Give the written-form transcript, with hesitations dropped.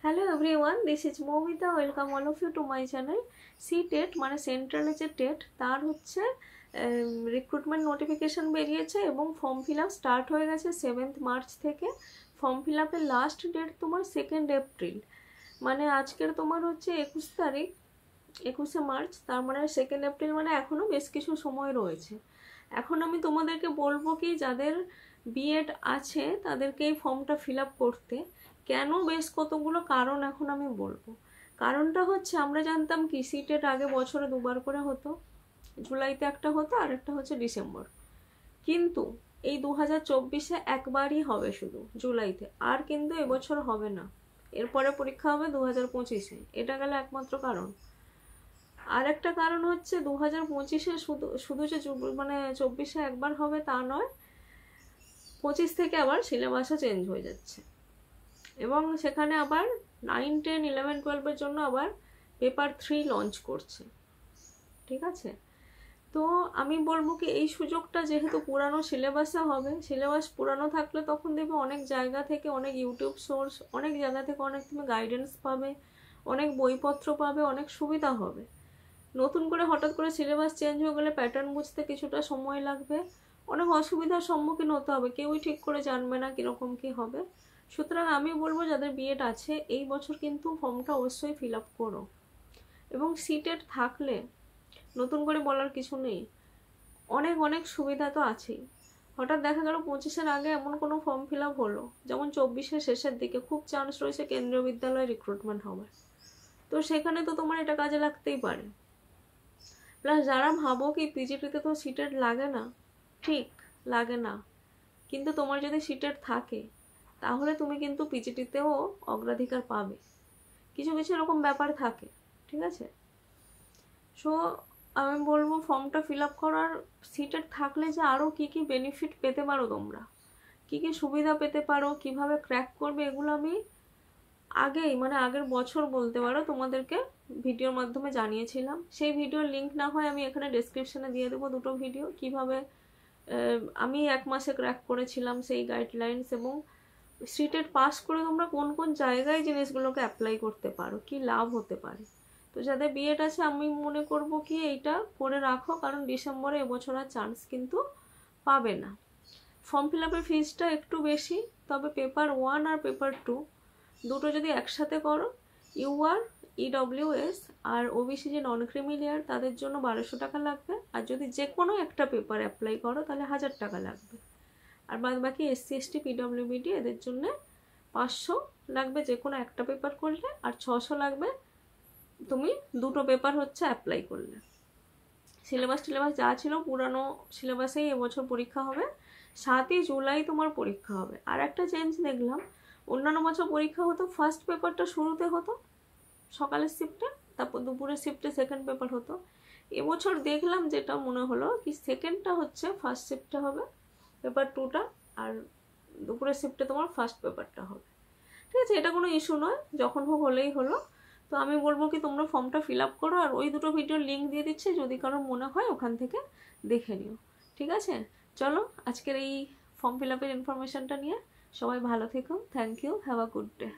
Hello everyone, this is Momita. Welcome all of you to my channel. CTET মানে সেন্ট্রালে যে TET তার হচ্ছে recruitment notification বেরিয়েছে এবং ফর্ম ফিল আপ স্টার্ট হয়ে গেছে 7th মার্চ থেকে। ফর্ম ফিল আপের লাস্ট ডেট তোমার 2nd এপ্রিল, মানে আজকের তোমার হচ্ছে 21 তারিখ, 21শে মার্চ, তার মানে 2nd এপ্রিল, মানে এখনও বেশ কিছু সময় রয়েছে। এখন আমি তোমাদেরকে বলবো কি যাদের বিএড আছে তাদেরকে এই ফর্মটা ফিল আপ করতে। কেন, বেশ কতগুলো কারণ এখন আমি বলবো। কারণটা হচ্ছে আমরা জানতাম কি সিটেট আগে বছরে দুবার করে হতো, জুলাইতে একটা হতো আর একটা হচ্ছে ডিসেম্বর, কিন্তু এই 2024-এ একবারই হবে শুধু জুলাইতে, আর কিন্তু এবছর হবে না, এরপরে পরীক্ষা হবে 2025-এ। এটা গেল একমাত্র কারণ। আর একটা কারণ হচ্ছে 2025-এ শুধু যে মানে 24-এ একবার হবে তা নয়, 25 থেকে আবার সিলেবাসও চেঞ্জ হয়ে যাচ্ছে এবং সেখানে আবার 9, 10, 11, 12-এর জন্য আবার পেপার 3 লঞ্চ করছে। ঠিক আছে, তো আমি বলবো কি এই সুযোগটা যেহেতু পুরানো সিলেবাসে হবে, সিলেবাস পুরানো থাকলে তখন দেখবে অনেক জায়গা থেকে, অনেক ইউটিউব সোর্স, অনেক জায়গা থেকে অনেক তুমি গাইডেন্স পাবে, অনেক বইপত্র পাবে, অনেক সুবিধা হবে। নতুন করে হঠাৎ করে সিলেবাস চেঞ্জ হয়ে গেলে প্যাটার্ন বুঝতে কিছুটা সময় লাগবে, অনেক অসুবিধার সম্মুখীন হতে হবে, কেউই ঠিক করে জানবে না কীরকম কী হবে। সুতরাং আমি বলবো যাদের বিএড আছে এই বছর কিন্তু ফর্মটা অবশ্যই ফিল আপ করো। এবং সিটেট থাকলে নতুন করে বলার কিছু নেই, অনেক অনেক সুবিধা তো আছেই। হঠাৎ দেখা গেল 25-এর আগে এমন কোনো ফর্ম ফিল আপ হলো, যেমন 24-এর শেষের দিকে খুব চান্স রয়েছে কেন্দ্রীয় বিদ্যালয়ে রিক্রুটমেন্ট হওয়ার, তো সেখানে তো তোমার এটা কাজে লাগতেই পারে। প্লাস যারা ভাবো কি পিজিটিতে তো সিটেট লাগে না, ঠিক লাগে না, কিন্তু তোমার যদি সিটেট থাকে তাহলে তুমি কিন্তু পিজিটিতেও অগ্রাধিকার পাবে, কিছু কিছু এরকম ব্যাপার থাকে। ঠিক আছে, সো আমি বলবো ফর্মটা ফিল আপ করার, সিটেট থাকলে যে আরও কী কী বেনিফিট পেতে পারো তোমরা, কী কী সুবিধা পেতে পারো, কিভাবে ক্র্যাক করবে, এগুলো আমি আগেই মানে আগের বছর বলতে পারো তোমাদেরকে ভিডিওর মাধ্যমে জানিয়েছিলাম। সেই ভিডিওর লিঙ্ক না হয় আমি এখানে ডেসক্রিপশনে দিয়ে দেবো দুটো ভিডিও, কিভাবে আমি 1 মাসে ক্র্যাক করেছিলাম সেই গাইডলাইন্স, এবং সিটেট পাস করে তোমরা কোন কোন জায়গায় জিনিসগুলোকে অ্যাপ্লাই করতে পারো, কি লাভ হতে পারে। তো যাদের বিএড আছে আমি মনে করব কি এইটা করে রাখো, কারণ ডিসেম্বরে এবছর আর চান্স কিন্তু পাবে না। ফর্ম ফিল আপের ফিজটা একটু বেশি, তবে পেপার 1 আর পেপার 2 দুটো যদি একসাথে করো, ইউআর, ইডব্লিউএস আর ওবিসি যে নন ক্রিমিলিয়ার তাদের জন্য 1200 টাকা লাগবে, আর যদি যে কোনো একটা পেপার অ্যাপ্লাই করো তাহলে 1000 টাকা লাগবে, আর বাদ বাকি এসসি এসটি পিডব্লিউবিডি এদের জন্য 500 লাগবে যে কোনো একটা পেপার করলে, আর 600 লাগবে তুমি দুটো পেপার হচ্ছে অ্যাপ্লাই করলে। সিলেবাস যা ছিল পুরানো সিলেবাসেই এবছর পরীক্ষা হবে, 7ই জুলাই তোমার পরীক্ষা হবে। আর একটা চেঞ্জ দেখলাম, অন্যান্য বছর পরীক্ষা হতো ফার্স্ট পেপারটা শুরুতে হতো সকালের শিফটে, তারপর দুপুরের শিফটে সেকেন্ড পেপার হতো। এবছর দেখলাম যেটা মনে হলো কি সেকেন্ডটা হচ্ছে ফার্স্ট শিফটে হবে পেপার 2টা, আর দুপুরের শিফটে তোমার ফার্স্ট পেপারটা হবে। ঠিক আছে, এটা কোনো ইস্যু নয়, যখন হোক হলেই হলো। তো আমি বলবো কি তোমরা ফর্মটা ফিল আপ করো, আর ওই দুটো ভিডিওর লিঙ্ক দিয়ে দিচ্ছি, যদি কারো মনে হয় ওখান থেকে দেখে নিও। ঠিক আছে, চলো আজকের এই ফর্ম ফিল আপের ইনফরমেশনটা নিয়ে সবাই ভালো থেকো। Thank you, have a good day.